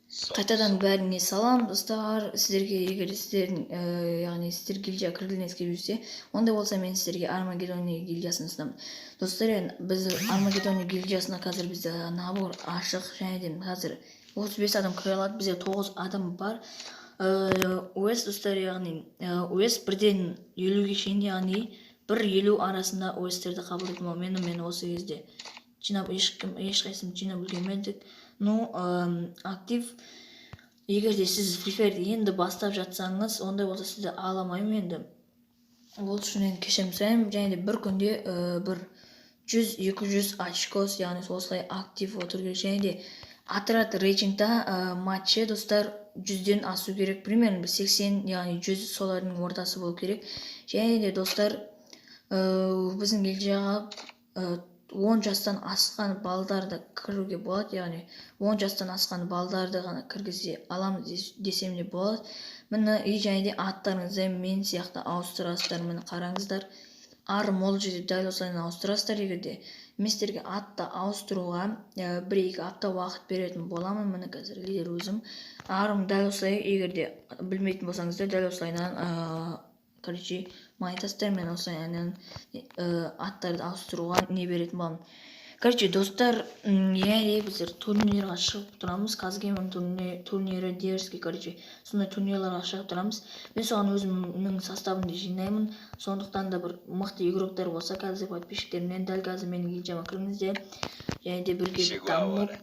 Қайтадан бәріне салам достар. Сіздерге егер сіздердің яғни сіздер гильдия кіргілгіңіз келіп жүрсе, ондай болса мен сіздерге Армагеддония гильдиясын ұсынамын. Достар, біз Армагеддония гильдиясына қазір бізде набор ашық, және де қазір 35 адам кіре алады. Бізде 9 адам бар. ОС достар, яғни ОС 1-50-ге шейін, яғни 1-50 арасында ОСтерді қабыл етіп, мен осы кезде жинап ешқайсысын жинап үлгермедік. Актив. Егер де сіз фрифайрды енді бастап жатсаңыз, ондай болса сізді аламаймын енді. Ол үшін кешірім сұраймын. Және де бір күнде бір 100-200 очкос, яғни осылай актив отыру керек. Және де отряд рейтингта матчы достар 100-ден асу керек. Примерно 80, яғни 100 солардың ортасы болу керек. Және де достар, біздің гильдияға 10 жастан асқан балдарды кіруге болады, яғни 10 жастан асқан балдарды ғана кіргізе аламыз десем де болады. Міне, және де аттарыңызды мен сияқты ауыстырасыздар. Міне қараңыздар, Армолджи деп дәл осылай ауыстырасыздар. Егер де мен сіздерге атты ауыстыруға 1-2 апта уақыт беретін боламын. Міне қазір лидер өзім. Арым дәл осылай, егер де білмейтін болсаңыздар, дәл осылайынан монетастар мен осылайынан аттарды ауыстыруға не беретін боламын. Достар, біздер турнирға шығып тұрамыз. Казгеймнің турнирі, дерзкий, сондай турнирларға шығып тұрамыз. Мен соған өзімнің составымды жинаймын. Сондықтан да бір мықты игроктар болса, қазір подписчиктерімнен дәл қазір менің гильдияма кіріңіздер. Және де бірге дамып,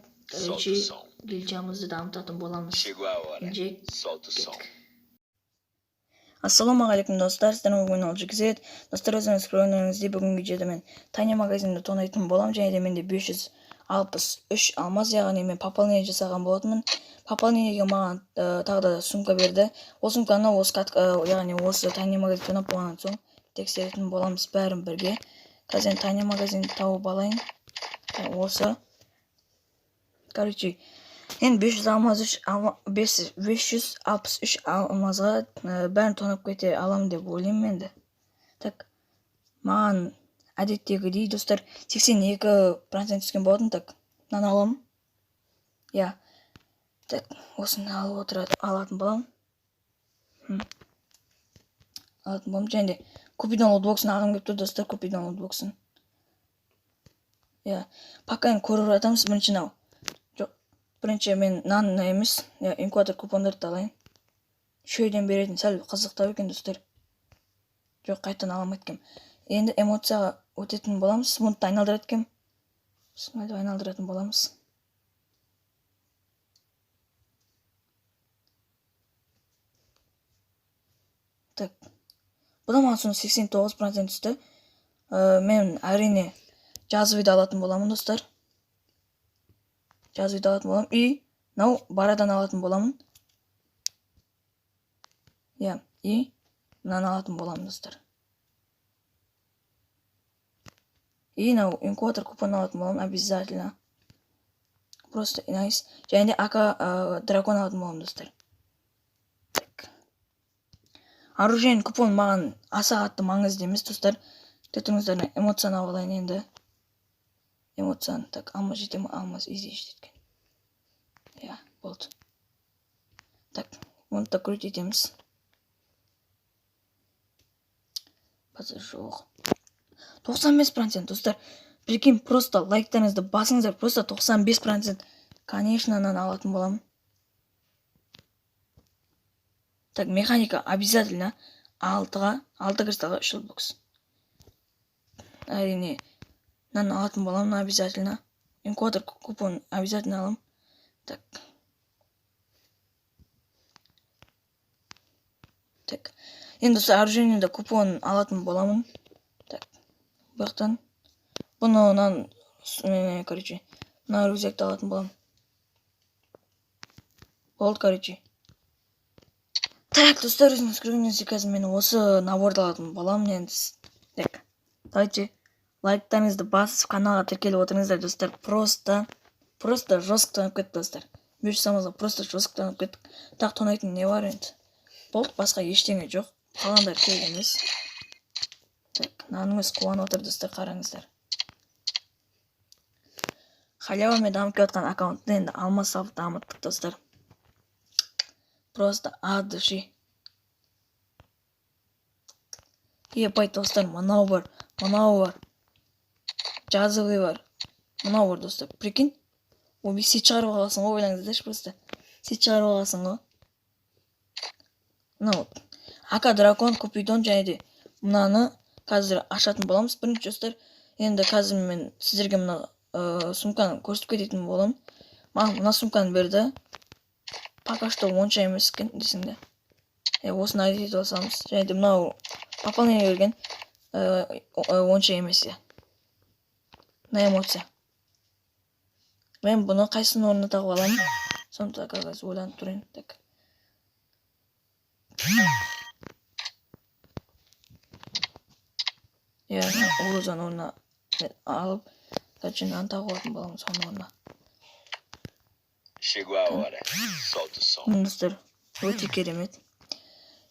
гильдиямызды дамытатын боламыз. Ассалаумағалейкум достар, сіздердің бүгін Олжигізет. Достар, өзіңіз көргендеріңіздей бүгінгі видеода мен Тайня магазинді тонайтын болам. Және де менде 563 алмаз, яғни мен пополнение жасаған болатынмын. Пополнениеге маған тағы да сумка берді. Ол сумканы яғни осы Тайня магазин тонап болғаннан соң тексеретін боламыз бәрін бірге. Қазір Тайня магазинді тауып алайын. Осы. Енді 563 алмазға бәрін тонап кете аламын деп ойлаймын енді. Так, маған әдеттегідей достар 82% түскен болатын. Так, мынаны аламын. Я. Так, осыны алып алатын болам. Алатын болам. Және де Купидон лотбоксын ағым кеп тұр достар, Купидон лотбоксын. Я, пока енді көріп жатамыз. Бірінші мен нан емес, инкуатор купондарды алайын. Шөйден беретін сәл қызықтау екен достар. Жоқ, қайтан аламайды кем. Енді эмоцияға өтетін боламыз. Смунтты айналдыратын боламыз. Так. Бұда маған соны 89% түсті. Мен әрине жазып үйді алатын боламын достар. Жазып үйді алатын боламын. И барадан алатын боламын. Я, и мынаны алатын боламын достар. И инкуатор купон алатын боламын обязательно. Просто nice. Және де ака дракон алатын боламын достар. Так. Оружейный купон маған аса қатты маңызды емес достар. Тұтыңыздар, эмоцияны алайын енді. Эмоцияны. Так, алмаз жетем, алмаз изи жеткен. Я, болды. Так, оны да көрет етеміз. Базар жоқ. 95% достар. Прикинь, просто лайктарыңызды басыңыздар, просто 95%. Конечно, нан алатын боламын. Так, механика обязательно 6 кристалға 3 бокс. Әрине, нан алатын боламын обязательно. Инкуатор купон обязательно алам. Так. Так. Енді оружейныйда купон алатын боламын. Так. Бұяқтан. Бұнынан, мына рюкзакты алатын боламын. Болды, Так, достар, өзіңіз көргеніңізде қазір мен осы наборды алатын боламын енді. Так. Давайте лайктарыңызды басып каналға тіркеліп отырыңыздар достар. Просто жестко тонып кетті достар. 500 самызға просто жестко тонып кетті. Так, тонайтын не бар енді? Болды, басқа ештеңе жоқ. Қаландар керек емес. Так, наныңыз қуан отыр достар, қараңыздар. халявамен дамып келатқан аккаунтты енді алма салып дамыттық достар. Просто от души. Ебай достар, мынау бар. Жазывый бар. Мынау бар достар. Прикинь? Оби сет шығарып аласың ғой, ойлаңыздаршы просто. Сет шығарып аласың ғой. Мынау ака дракон купидон және де мынаны қазір ашатын боламыз. Бірінші достар, енді қазір мен сіздерге мына сумканы көрсетіп кететін боламын. Маған мына сумканы берді. Пока что онша емес екен десіңдер. Осыны айтып алсамыз. Және де мынау пополнение берген онша емес я. На эмоция. Мен бұны қайсының орнына тағып аламын? Сондықтан қазір ойланып тұрайын. Так. Яғни Орозан орнына алып, качинаны тағып алатын боламын соның орнына. Chegou a hora. Solta o som. Достар, өте керемет.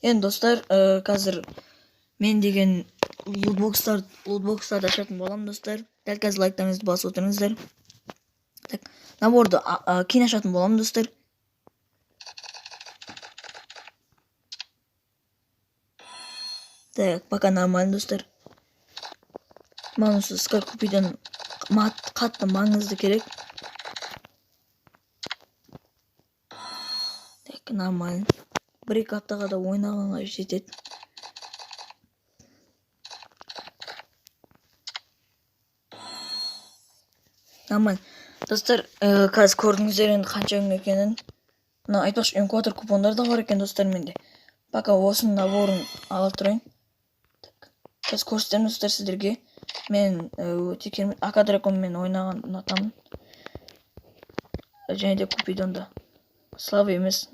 Енді достар, қазір мен деген лутбокстарды ашатын боламын достар. Дәл қазір лайктарыңызды басып отырыңыздар. Так, наборды кейін ашатын боламын достар. Так, пока нормально достар. Маған осы скайп купидан қатты маңызды керек. Так, нормально. Бір-екі аптаға да ойнағанға жетеді. Нормально. Достар, қазір көрдіңіздер енді қанша күн екенін. Мына айтпақшы инкуатор купондар да бар екен достар менде. Пока осының наборын ала тұрайын. Так, қазір көрсетемін достар сіздерге. Мен өте керемет ака драконмен ойнаған ұнатамын. Және де купидонда. Слабы емес.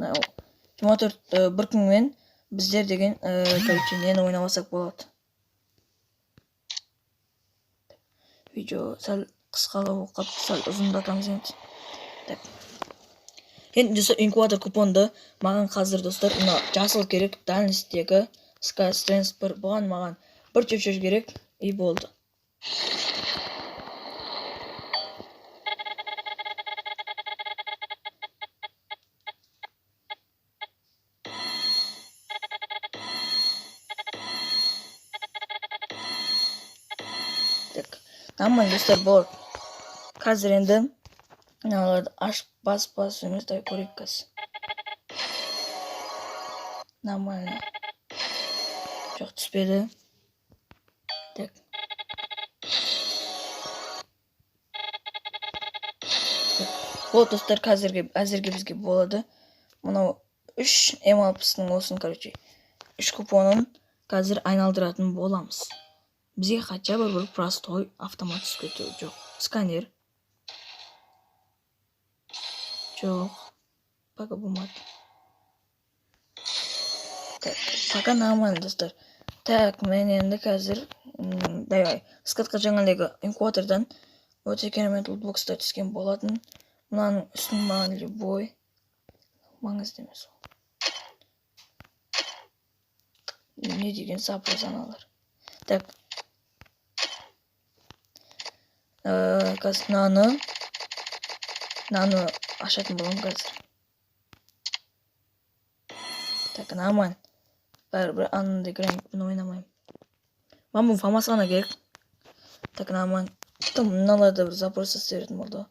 24 бір күнмен біздер деген нені ойнамасақ болады. Видео сәл қысқалау қалып, сәл ұзындатамыз енді. Так. Енді достар, инкубатор купонды маған қазір достар, мына жасыл керек, дальностьтегі Sky Strength 1, бұған маған бір чөчөж керек, и болды. Так, нормально достар, болады. Қазір енді мыналарды ашып бас емес тай көрейік қазір. Нормально. Жоқ, түспеді. Так. Вот достар, әзірге бізге болады. Мынау 3 М60-ның осын, короче. 3 купонын қазір айналдыратын боламыз. Бізге хотя бы бір простой автомат түсіп кетуі жоқ. Сканер. Жоқ. Пока болмады. Так, пока нормально достар. Так, мен енді қазір скатқа жаңалегі инкубатордан өте керемет лутбокстар түскен болатын. Мынаның үстін маған любой. Маңызды емес ол. Не деген сапырзаналар. Так. Қазір наны ашатын болам қазір. Так, нормально. Бәрібір анындай гранитпен ойнамайым. Мен бұл фамасына керек. Так, нормально. Мыналарда бір запрос істеретін болды.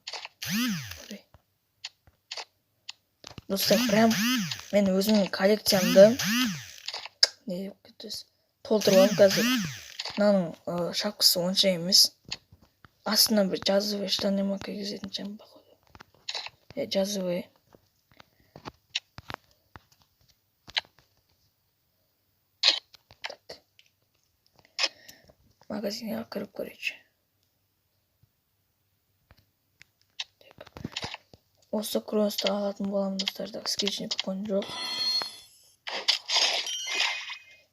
Достар, прям мен өзімнің коллекциямды толтырып алам қазір. Мынаның шапкасы онша емес. Астынан бір жазывый штаны ма кигізетін чем походу. Жазывый. Так. Магазинге кіріп көрейікші. Осы кросты алатын боламын достар. Так, скетчный купон жоқ.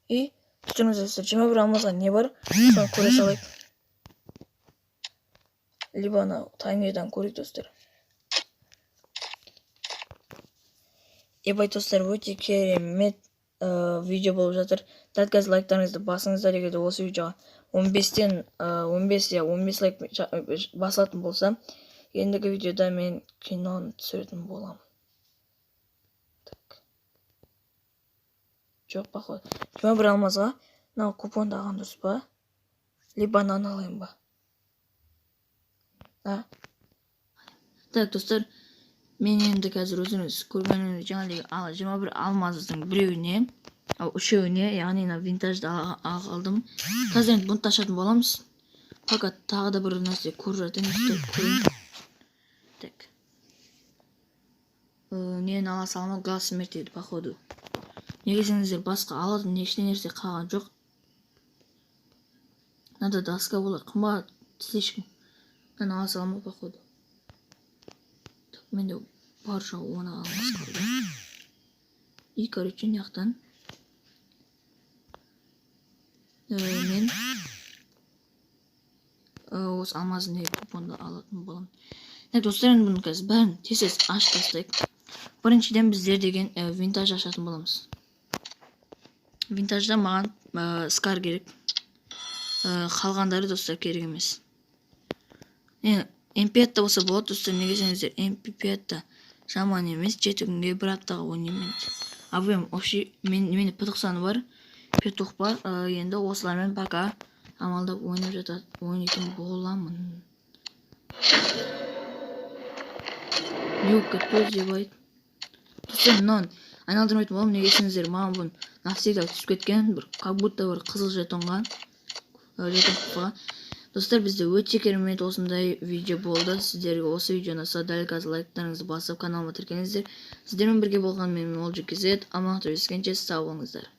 И түтіңіз достар, 21 алмазға не бар? Соны көре салайық. Либо ана таймердан көрейік достар. Ебай достар, өте керемет видео болып жатыр. Дәл қазір лайктарыңызды басыңыздар, егер де осы видеоға 15 лайк басылатын болса, Ендігі видеода мен киноны түсіретін болам. Так. Жоқ, походу. 21 алмазға мынау купонды алған дұрыс па? Либо ананы алайын ба? Да. Так, достар, мен енді қазір өзіңіз көргеніңіз жаңағы 21 алмаздың біреуіне, үшеуіне, яғни винтажды алдым. Қазір енді бұны ашатын боламыз. Fakat тағы да бір нәрсе көріп жатырмын. Так. Нені ала салма, глаз смертейді, походу. Негесеңіздер басқа алатын еште нәрсе қалған жоқ. Надо доска болар, қымбат, слишком. Мен ала салма, походу. Так, менде бар жоқ, оны алмас қалды. И, короче, яқтан. Мен осы алмаздың купонды алатын болам. Достар, енді бұны қазір бәрін тез ашып тастайық. Біріншіден біздер деген винтаж ашатын боламыз. Винтажда маған скар керек. Қалғандары достар керек емес. MP5 болса болады, достар, негесеңіздер MP5 жаман емес, 7 күнге бір аптаға ойнаймын. Абым, менде петух бар, петух бар, енді осылармен пока амалдап ойнайтын боламын. Yok, көз деп айт. Достар, мынауын айналдырмайтын боламын, негесіңіздер маған бұн навсегда түсіп кеткен, как будто бір қызыл жетонға. Достар, бізде өте керемет осындай видео болды. Сіздерге осы видеоны ұнаса дәл қазір лайктарыңызды басып каналыма тіркеліңіздер. Сіздермен бірге болған мен Олжик KZ. Аман сау болыңыздар.